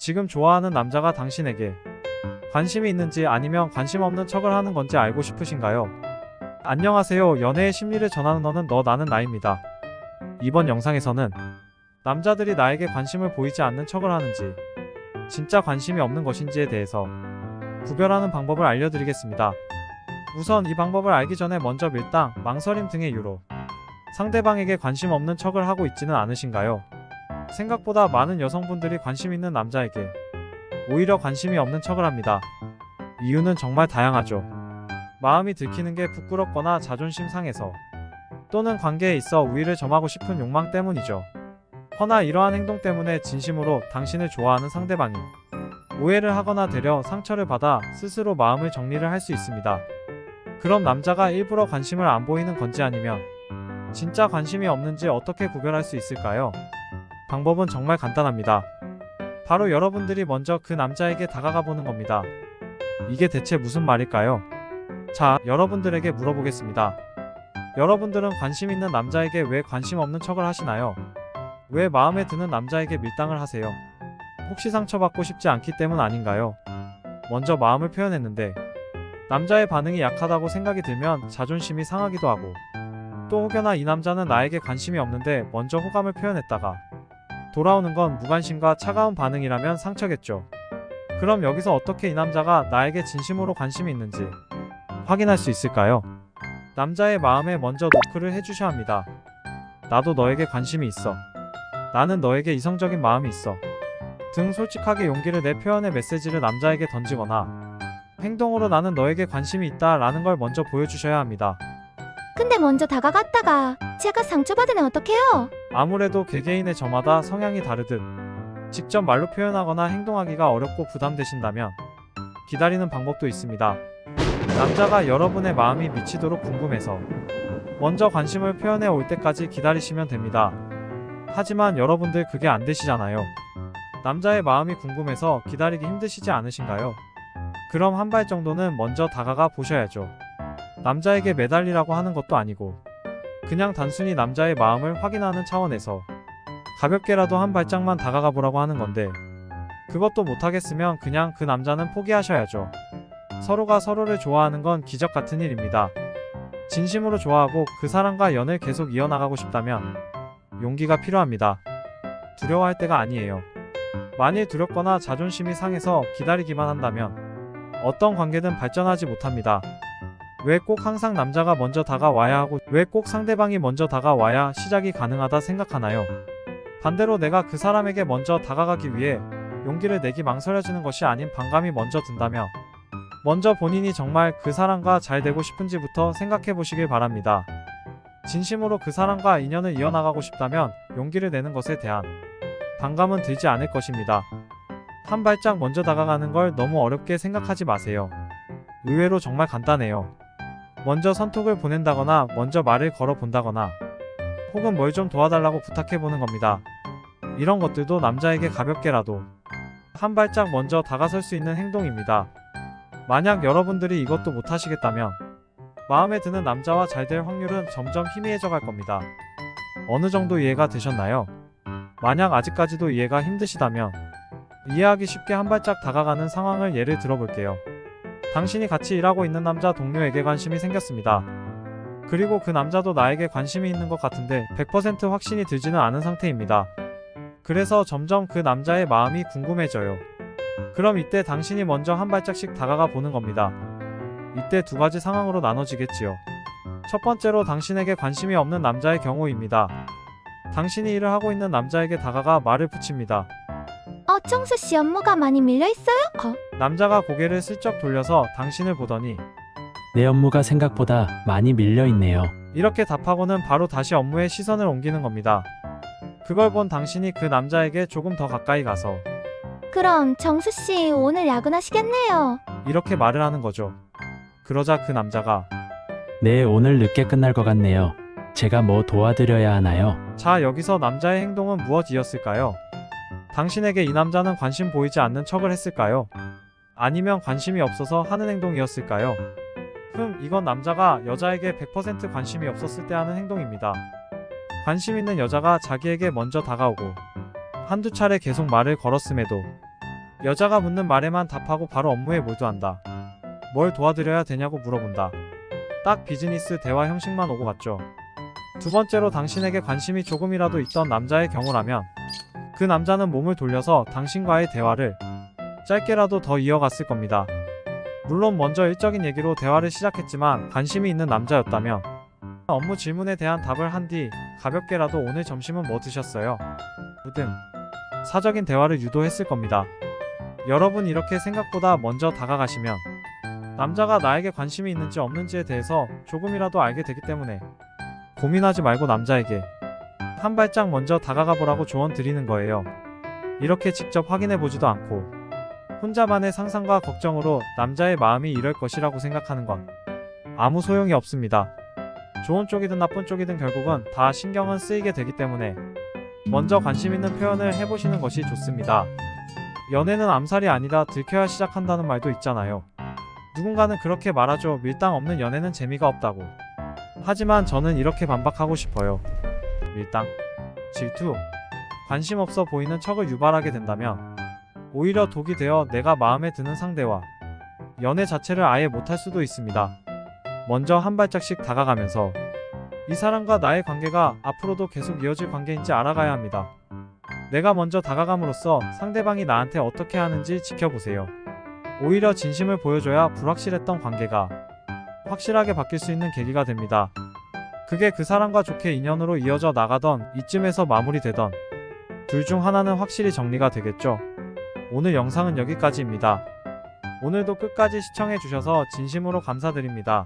지금 좋아하는 남자가 당신에게 관심이 있는지 아니면 관심 없는 척을 하는 건지 알고 싶으신가요? 안녕하세요. 연애의 심리를 전하는 너는 너 나는 나입니다. 이번 영상에서는 남자들이 나에게 관심을 보이지 않는 척을 하는지 진짜 관심이 없는 것인지에 대해서 구별하는 방법을 알려드리겠습니다. 우선 이 방법을 알기 전에 먼저 밀당, 망설임 등의 이유로 상대방에게 관심 없는 척을 하고 있지는 않으신가요? 생각보다 많은 여성분들이 관심 있는 남자에게 오히려 관심이 없는 척을 합니다. 이유는 정말 다양하죠. 마음이 들키는 게 부끄럽거나 자존심 상해서, 또는 관계에 있어 우위를 점하고 싶은 욕망 때문이죠. 허나 이러한 행동 때문에 진심으로 당신을 좋아하는 상대방이 오해를 하거나 되려 상처를 받아 스스로 마음을 정리를 할 수 있습니다. 그럼 남자가 일부러 관심을 안 보이는 건지 아니면 진짜 관심이 없는지 어떻게 구별할 수 있을까요? 방법은 정말 간단합니다. 바로 여러분들이 먼저 그 남자에게 다가가 보는 겁니다. 이게 대체 무슨 말일까요? 자, 여러분들에게 물어보겠습니다. 여러분들은 관심 있는 남자에게 왜 관심 없는 척을 하시나요? 왜 마음에 드는 남자에게 밀당을 하세요? 혹시 상처받고 싶지 않기 때문 아닌가요? 먼저 마음을 표현했는데 남자의 반응이 약하다고 생각이 들면 자존심이 상하기도 하고, 또 혹여나 이 남자는 나에게 관심이 없는데 먼저 호감을 표현했다가 돌아오는 건 무관심과 차가운 반응이라면 상처겠죠. 그럼 여기서 어떻게 이 남자가 나에게 진심으로 관심이 있는지 확인할 수 있을까요? 남자의 마음에 먼저 노크를 해주셔야 합니다. 나도 너에게 관심이 있어. 나는 너에게 이성적인 마음이 있어. 등 솔직하게 용기를 내 표현의 메시지를 남자에게 던지거나 행동으로 나는 너에게 관심이 있다 라는 걸 먼저 보여주셔야 합니다. 근데 먼저 다가갔다가 제가 상처받으면 어떡해요? 아무래도 개개인의 저마다 성향이 다르듯 직접 말로 표현하거나 행동하기가 어렵고 부담되신다면 기다리는 방법도 있습니다. 남자가 여러분의 마음이 미치도록 궁금해서 먼저 관심을 표현해 올 때까지 기다리시면 됩니다. 하지만 여러분들 그게 안 되시잖아요. 남자의 마음이 궁금해서 기다리기 힘드시지 않으신가요? 그럼 한 발 정도는 먼저 다가가 보셔야죠. 남자에게 매달리라고 하는 것도 아니고 그냥 단순히 남자의 마음을 확인하는 차원에서 가볍게라도 한 발짝만 다가가 보라고 하는 건데, 그것도 못하겠으면 그냥 그 남자는 포기하셔야죠. 서로가 서로를 좋아하는 건 기적 같은 일입니다. 진심으로 좋아하고 그 사람과 연을 계속 이어나가고 싶다면 용기가 필요합니다. 두려워할 때가 아니에요. 만일 두렵거나 자존심이 상해서 기다리기만 한다면 어떤 관계든 발전하지 못합니다. 왜 꼭 항상 남자가 먼저 다가와야 하고, 왜 꼭 상대방이 먼저 다가와야 시작이 가능하다 생각하나요? 반대로 내가 그 사람에게 먼저 다가가기 위해 용기를 내기 망설여지는 것이 아닌 반감이 먼저 든다며 먼저 본인이 정말 그 사람과 잘 되고 싶은지부터 생각해 보시길 바랍니다. 진심으로 그 사람과 인연을 이어나가고 싶다면 용기를 내는 것에 대한 반감은 들지 않을 것입니다. 한 발짝 먼저 다가가는 걸 너무 어렵게 생각하지 마세요. 의외로 정말 간단해요. 먼저 선톡을 보낸다거나 먼저 말을 걸어 본다거나 혹은 뭘 좀 도와달라고 부탁해 보는 겁니다. 이런 것들도 남자에게 가볍게라도 한 발짝 먼저 다가설 수 있는 행동입니다. 만약 여러분들이 이것도 못하시겠다면 마음에 드는 남자와 잘 될 확률은 점점 희미해져 갈 겁니다. 어느 정도 이해가 되셨나요? 만약 아직까지도 이해가 힘드시다면 이해하기 쉽게 한 발짝 다가가는 상황을 예를 들어볼게요. 당신이 같이 일하고 있는 남자 동료에게 관심이 생겼습니다. 그리고 그 남자도 나에게 관심이 있는 것 같은데 100% 확신이 들지는 않은 상태입니다. 그래서 점점 그 남자의 마음이 궁금해져요. 그럼 이때 당신이 먼저 한 발짝씩 다가가 보는 겁니다. 이때 두 가지 상황으로 나눠지겠지요. 첫 번째로 당신에게 관심이 없는 남자의 경우입니다. 당신이 일을 하고 있는 남자에게 다가가 말을 붙입니다. 청수씨 업무가 많이 밀려있어요? 남자가 고개를 슬쩍 돌려서 당신을 보더니 내 업무가 생각보다 많이 밀려 있네요. 이렇게 답하고는 바로 다시 업무에 시선을 옮기는 겁니다. 그걸 본 당신이 그 남자에게 조금 더 가까이 가서 그럼 정수씨 오늘 야근하시겠네요. 이렇게 말을 하는 거죠. 그러자 그 남자가 네, 오늘 늦게 끝날 것 같네요. 제가 뭐 도와드려야 하나요? 자, 여기서 남자의 행동은 무엇이었을까요? 당신에게 이 남자는 관심 보이지 않는 척을 했을까요? 아니면 관심이 없어서 하는 행동이었을까요? 이건 남자가 여자에게 100% 관심이 없었을 때 하는 행동입니다. 관심 있는 여자가 자기에게 먼저 다가오고 한두 차례 계속 말을 걸었음에도 여자가 묻는 말에만 답하고 바로 업무에 몰두한다. 뭘 도와드려야 되냐고 물어본다. 딱 비즈니스 대화 형식만 오고 갔죠. 두 번째로 당신에게 관심이 조금이라도 있던 남자의 경우라면 그 남자는 몸을 돌려서 당신과의 대화를 짧게라도 더 이어갔을 겁니다. 물론 먼저 일적인 얘기로 대화를 시작했지만 관심이 있는 남자였다면 업무 질문에 대한 답을 한 뒤 가볍게라도 오늘 점심은 뭐 드셨어요? 등 사적인 대화를 유도했을 겁니다. 여러분 이렇게 생각보다 먼저 다가가시면 남자가 나에게 관심이 있는지 없는지에 대해서 조금이라도 알게 되기 때문에 고민하지 말고 남자에게 한 발짝 먼저 다가가 보라고 조언 드리는 거예요. 이렇게 직접 확인해 보지도 않고 혼자만의 상상과 걱정으로 남자의 마음이 이럴 것이라고 생각하는 건 아무 소용이 없습니다. 좋은 쪽이든 나쁜 쪽이든 결국은 다 신경은 쓰이게 되기 때문에 먼저 관심 있는 표현을 해보시는 것이 좋습니다. 연애는 암살이 아니라 들켜야 시작한다는 말도 있잖아요. 누군가는 그렇게 말하죠. 밀당 없는 연애는 재미가 없다고. 하지만 저는 이렇게 반박하고 싶어요. 밀당, 질투, 관심 없어 보이는 척을 유발하게 된다면 오히려 독이 되어 내가 마음에 드는 상대와 연애 자체를 아예 못할 수도 있습니다. 먼저 한 발짝씩 다가가면서 이 사람과 나의 관계가 앞으로도 계속 이어질 관계인지 알아가야 합니다. 내가 먼저 다가감으로써 상대방이 나한테 어떻게 하는지 지켜보세요. 오히려 진심을 보여줘야 불확실했던 관계가 확실하게 바뀔 수 있는 계기가 됩니다. 그게 그 사람과 좋게 인연으로 이어져 나가던 이쯤에서 마무리되던 둘 중 하나는 확실히 정리가 되겠죠. 오늘 영상은 여기까지입니다. 오늘도 끝까지 시청해주셔서 진심으로 감사드립니다.